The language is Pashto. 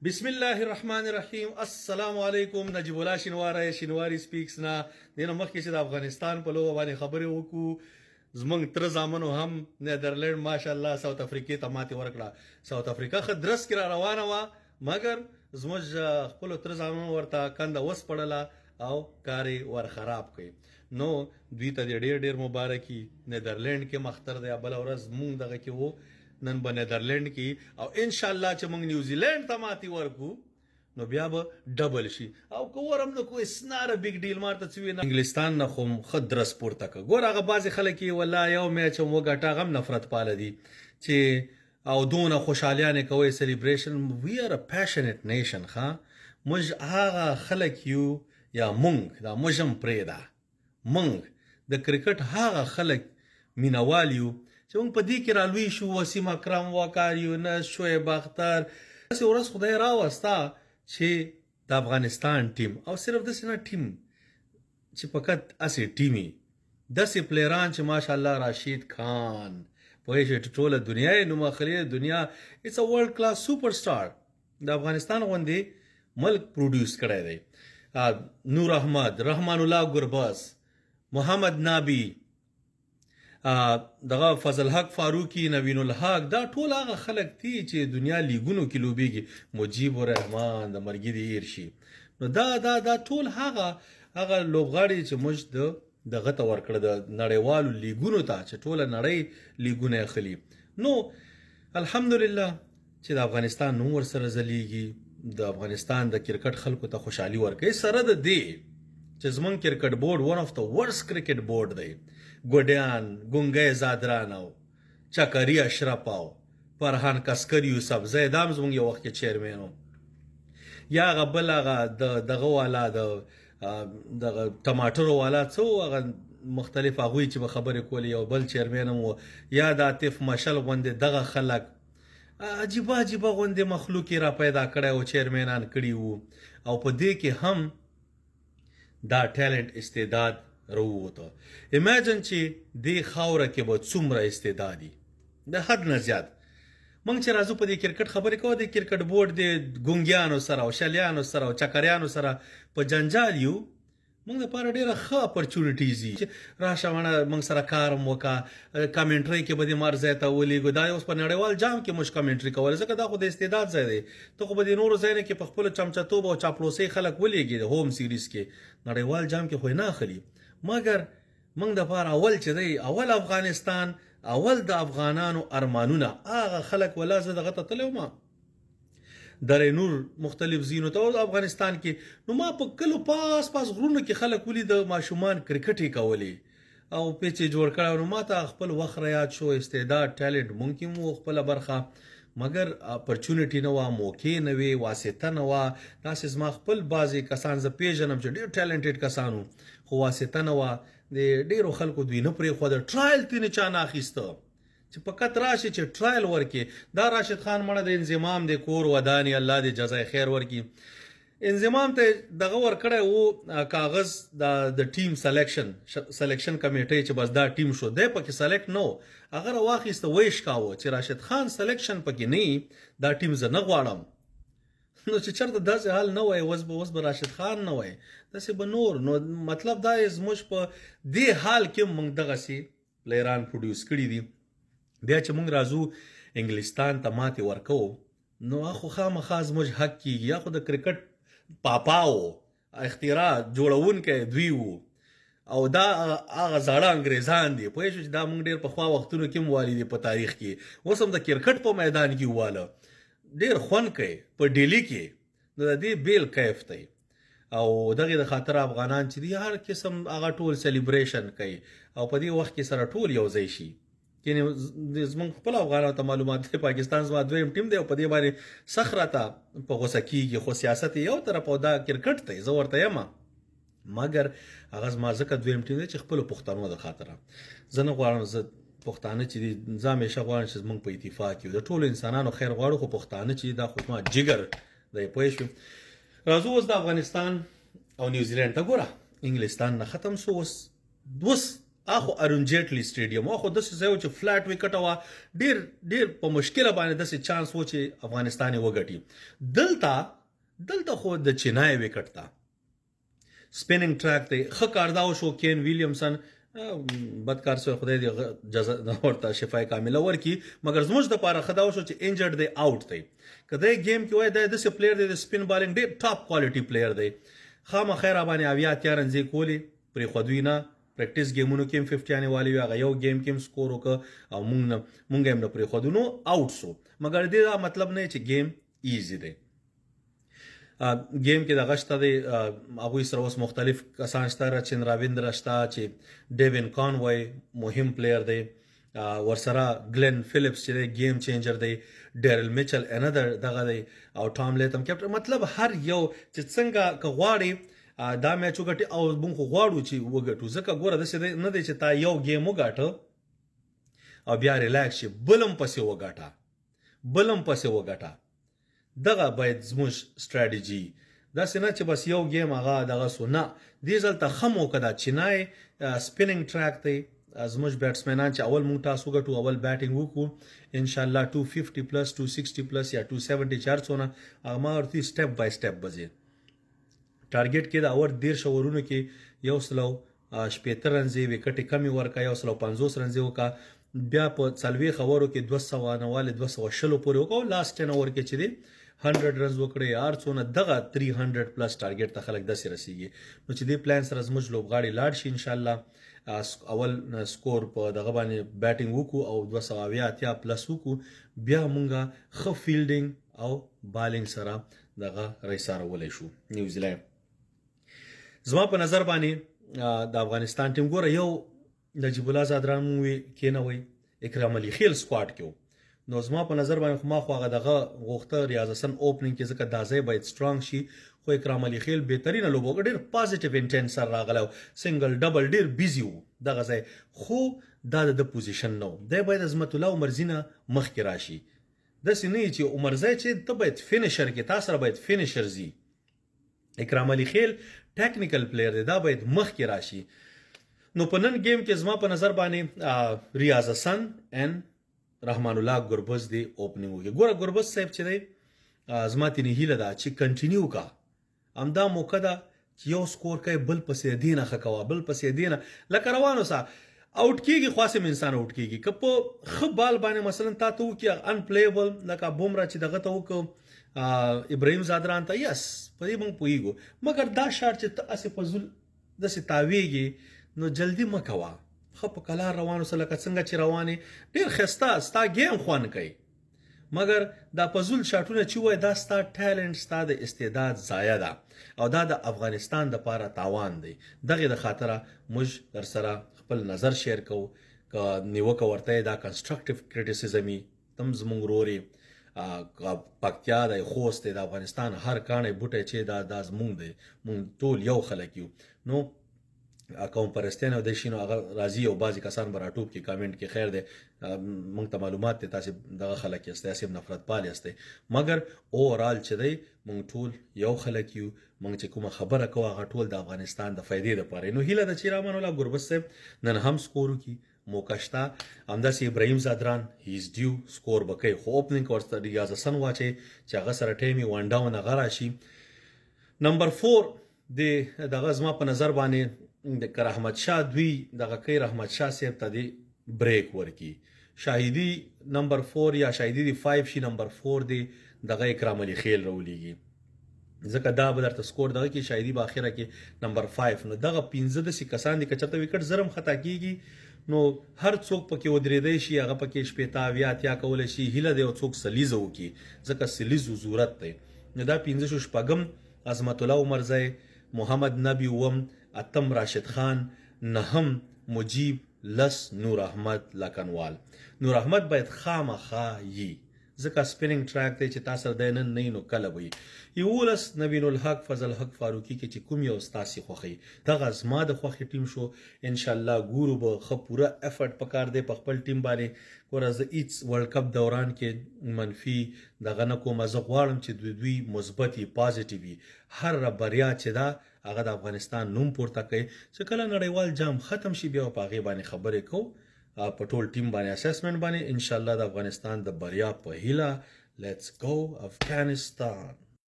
بسم الله الرحمن الرحیم. السلام علیکم. نجیب الله شینواری سپیکس نه دینه مخکې چې د افغانستان په لوبه باندې خبرې وکړو زمونږ تر زامنو هم نیدرلند ماشاءالله ساوت افریقې ته ماتې ورکړه. ساوت افریقا ښه درس کې را روانه وه مګر زموږ خپلو تر زامنو ورته کنده وسپړله او کار یې ور خراب کړي. نو دوی ته دې ډېر ډېر مبارکي. نیدرلند کې مختر دی بله ورځ مونږ دغه کې وو نن به نیدرلند کې او ان شاء الله چې موږ نیوزیلند ته ماتې ورکو نو بیا به ډبل شي او که ورم نو کو اسناره بیگ ډیل مارته څه وي انګلستان نه خو ښه درس پورته کړه. ګوره هغه بعضې خلک یې والله یو میچ هم وګټه هغه هم نفرت پاله دي چې او دونه خوشحالیانې کوئ سیلیبریشن. وی آر ا پیشنټ نیشن. ښه موږ هغه خلک یو یا موږ دا موږ هم پرېږده موږ د کرکټ هغه خلک مینوال یو چې موږ په دې کې رالوی شو. وسیم اکرم واکار یونس شعیب اختر داسې ورځ خدای راوسته چې د افغانستان ټیم او صرف داسې نه ټیم چې فقط هسې ټیمي داسې پلیران چې ماشاءالله راشد خان پوهې شئ ټوله دنیا یې نوم اخلي. دنیا اټس ا ورلډ کلاس سوپر سټار د افغانستان غوندې ملک پروډیوس کړی دی. نور احمد، رحمان الله ګربز، محمد نابی، دغه فضل حق فاروقي، نوین الحق، دا ټول هغه خلک دي چې دنیا لیګونو کې لوبېږي. مجیب الرحمن د مرګي د ایر شي. نو دا ټول هغه لوبغاړي چې موږ دغه ته ورکړه د نړیوالو لیګونو ته چې ټوله نړۍ لیګونه اخلي. نو الحمدلله چې د افغانستان نوم ورسره ځلیږي. د افغانستان د کرکټ خلکو ته خوشحالي ورکوي سره د دې چې زمونږ کرکټ بورډ ون اف د ورس کرکټ بورډ دی. ګوډیان ګونګی زادران او چکري اشرف او فرحان کسکر یوسف زی دا هم زمونږ یو وخت کې چیرمین و. یا هغه بل هغه دغه والا دغه ټماټرو والا څه هغه مختلف هغوی چې به خبرې کولې یو بل چیرمین هم و. یا د عاطف مشل غوندې دغه خلک عجیبه غوندې مخلوق یې را پیدا کړی و چیرمینان کړي وو او په دې کې هم دا ټیلنټ استعداد راووته. امیجن چې دې خاوره کې به څومره استعدادي د حد نه زیات. موږ چې راځو په دې کرکټ خبرې کوو د کرکټ بورډ د ګونګیانو سره او شلیانو سره او چکریانو سره په جنجال یو. موږ دپاره ډېره ښه اپرچونټیز دي چې راشه مڼه موږ سره کار هم وکړه. کامنټرۍ کې به دې مار ځای ته ولیږو. دا اوس په نړیوال جام کې موږ کامنټري کولی ځکه دا خو د استعداد ځای دی. ته خو به د نورو ځایونو کې په خپلو چمچتوب او چاپلوسۍ خلک ولیږي د هوم سیریز کې. نړیوال جام کې خو یې نه اخلي. مګر موږ دپاره اول چې دی اول افغانستان اول د افغانانو ارمانونه هغه خلک ولا زه دغه ته تللی وم درې نور مختلف ځینو ته او افغانستان کې. نو ما په کلو پاس غرونو کې خلک ولید ماشومان کرکټ یې کولې او پیچ یې جوړ کړی. نو ما ته خپل وخت را یاد شو. استعداد ټیلنټ ممکن و خپله برخه مګر اپرچونټي نه وه، موقع نه وې، واسطه نه وه. داسې زما خپل بعضې کسان زه پیژنم چې ډېر ټیلنټډ کسان وو خو واسطه نه وه. د ډېرو خلکو دوی نه پرېښوده. ټرایل ترې چا نه اخیسته چې فقط راشي چې ټرایل ورکړي. دا راشد خان مړه د انضمام د کور ودانې الله دې جزای خیر ورکړي. انضمام ته دغه ورکړی و کاغذ د ټیم سلیکشن کمیټۍ چې بس دا ټیم شو دی پکې سلیکټ نه و. هغه راواخیسته ویش کاوه چې راشد خان سلیکشن پکې نه دا ټیم زه نه غواړم. نو چې چېرته داسې حال نه وای اوس به راشد خان نه وای داسې به نور. نو مطلب دا زموږ په دې حال کې موږ دغسې پلیران پروډیوس کړي دي. بیا چې موږ راځو انګلستان ته ماتې ورکوو نو خو خامخا زموږ حق کېږي. یا خو د کرکټ پاپا و اختراع جوړونکی دوی وو او دا هغه زاړه انګریزان دي. پوه شو چې دا موږ ډېر پخوا وختونو کې هم والي دي په تاریخ کې. اوس هم د کرکټ په میدان کې وواله ډېر خوند کوي په ډیلي کې. نو د دې بیل کیف دی او دغې د خاطر افغانان چې دي هر قسم هغه ټول سیلیبریشن کوي او په دې وخت کې سره ټول یو ځای شي. یعنې زموږ خپل افغانانو ته معلومات دی پاکستان زما دویم ټیم دی او په دې باندې سخت راته په غوسه کېږي. خو سیاست یې یو طرف او دا کرکټ دی زه ورته یم مګر هغه زما ځکه دویم ټیم دی چې خپلو پښتنو د خاطره زه نه غواړم زه پښتانه چې دي زه همیشه غواړم چې زموږ په اتفاق یو د ټولو انسانانو خیر غواړو خو پښتانه چې دا خو زما جګر دی. پوه شو. راځو اوس د افغانستان او نیوزیلند ته. ګوره انګلستان نه ختم شو. اوس اخو ارون جیټلی سټیډیم اخو د څه یو چې فلټ وکټ وا ډیر په مشکله باندې د څه چانس و چې افغانستان وګټي دلته خو د چینای وکټ تا سپیننګ ټریک ته خ کار دا شو کین ویلیامسن بدکار سره خدای دې جزا ورته شفای کامله ورکی مګر زموږ د پاره خدا شو چې انجرډ دی اوټ دی کله گیم کې وای د دې پلیئر دی د سپین بالینګ ډیر ټاپ کوالټي پلیئر دی خامہ خیر باندې اویا تیارن زی کولی پر خودوینا پریکټیس گیمونو کې 50 یانه والی هغه یو گیم کې سکور وک او مونږ هم نه پر خودونو اوټ سو مګر دې دا مطلب نه چې گیم ایزی دی گیم کې د غشته دی هغه سره اوس مختلف کسان شته چې راویندر شته چې ډیوین کانوای مهم پلیئر دی ورسره گلن فلیپس چې گیم چینجر دی ډیرل میچل انذر دغه دی او ټام لیتم کیپټن مطلب هر یو چې څنګه کغواړي دا میچ وګټي او موږ غواړو چې وګټو ځکه ګوره د څه نه دی چې تا یو گیم وګټه او بیا ریلیکس شي بلم پسې وګټه دغه باید زموږ ستراتیژي دا څنګه چې بس یو گیم هغه دغه سو نه دې ځلته خمو کدا چینای سپیننګ ټریک ته زموږ بیټسمنان چې اول مونږ تاسو غټو اول بیټینګ وکړو ان شاء الله 250 پلس 260 پلس یا 270 400 هغه ورته سټپ بای سټپ بځي ټارګټ کې دا اور 1.5 اورونو کې یو سلو شپېتر رنزي وکټي کمی ورکا یو سلو 50 رنزي وکا بیا په څلوي خبرو کې 200 نواله 200 پورې وکاو لاست 10 اور کې چې دی 100 رنز وکړي یار څونه دغه 300 پلس ټارګټ ته خلک داسې رسیږي نو چې دې پلان سره زموږ لوبغاړي لاړ شي ان شاء الله اول سکور په دغه باندې بیټینګ وکړو او 280 پلس وکړو بیا مونږه خ فیلډینګ او بالینګ سره دغه ریسارولای شو نیوزیلند زما په نظر باندې د افغانستان ټیم ګوره یو نجیب الله زادران مو کېنوي اکرام علي خیل سکواډ کې نو زما په نظر باندې ما خو هغه دغه غوښته ریاض حسن اوپننګ کې ځکه دازې باید سترونګ شي خو اکرام علي خیل بهترینه لوبو ډیر پازیټیو انټنس سره راغلو سنگل ډبل ډیر بیزی وو دغه ځای خو دا د پوزیشن نو د باید عظمت الله عمرزینه مخ کې راشي د سینې چې عمرزای چې ته باید فینیشر کې تاسو باید فینیشر زی اکرام علي خیل ټیکنیکل پلیئر دی دا باید مخ کې راشي نو په نن گیم کې زما په نظر باندې ریاض حسن ان رحمان الله ګربز دی اوپننګ وکړي ګوره ګربز صاحب چې دی زما تینې هیله ده چې کنټینیو کا امدا موقع ده چې یو سکور کوي بل پسې دینه خکوا بل پسې دینه لکه روانو سا اوټ کیږي خاصم انسان اوټ کیږي کپو خ بال باندې مثلا تاسو کې ان پلیبل لکه بومرا چې دغه ته وک ابراهيم زادران ته یس په دې مونږ پویګو مګر دا شارت چې اسې فزول د سي تاویږي نو جلدی مکوا خو په کلار روانو سره لکه څنګه چې رواني ډیر خسته ستا گیم خوان کوي مګر دا پزول شاټونه چې وای دا ستا ټیلنټ ستا د استعداد ضایع ده او دا د افغانستان د پاره تاوان دی دغه د خاطره موږ در سره خپل نظر شیر کوو ک نیوکه ورته دا کنستراکټیو کریټیسیزمي تم زمونږ روري پکتیا د خوست د افغانستان هر کانه بوټه چې دا زمونږ دی مونږ ټول یو خلک یو نو قوم پرستانه د شینو هغه راضي او بعضی کسان براټوب کې کامنټ کې خیر دی مونږ ته معلومات ته تاسو دغه خلک یې تاسو نفرت پال یاستئ مګر اوورال چې دی مونږ ټول یو خلک یو مونږ چې کومه خبره کوو هغه ټول د افغانستان د فائدې لپاره نو هیله د چیرمان الله ګربز صاحب نن هم سکور کی موقع شته همداسې ابراهيم زادران هی از ډیو سکور بکې خو اوپننګ ورته ریاض حسن واچي چې هغه سره ټیمي ون ډاون غرا شي نمبر 4 د دغه زما په نظر باندې د رحمت شاه دوی دغه کوي رحمت شاه صاحب ته دی بریک ورکی شاهدی نمبر 4 یا شاهدی دی 5 شي نمبر 4 دی دغه اکرام علي خیل راولېږي ځکه دا به درته سکور دغه کې شاهدی په اخره کې نمبر 5 نو دغه 15 د سي کسان دي کچته وکټ زرم خطا کیږي نو هر څوک پکې ودرېدای شي هغه پکې شپېتا بیا تیا کول شي هیله دی او څوک سلیزه وکي ځکه سلیزو ضرورت دی نو دا 15 شپږم عظمت الله عمرزای محمد نبی وم اتم راشد خان نهم مجیب لس نور احمد لکنوال نور احمد باید خامخا یي ځکه سپیننګ ټریک دی چې تاسو د نن نه نو کله وي 11 نوین الحق فضل حق فاروقي کې چې کوم یو استاسي خوخي دغه زما د خوخي ټیم شو ان شاء الله ګورو به خ پوره افورت پکار دی په خپل ټیم باندې ورځ ایټس ورلد کپ دوران کې منفي دغه نه کوم زه غواړم چې دوی مثبتي پازیټیوي هر بریا چې دا هغه د افغانستان نوم پورته کوي چې کله نړیوال جام ختم شي بیا په هغه باندې خبرې کوو په ټول ټیم باندې اسسمنت باندې ان شاء الله د افغانستان د بریا په هیله لیټس گو افغانستان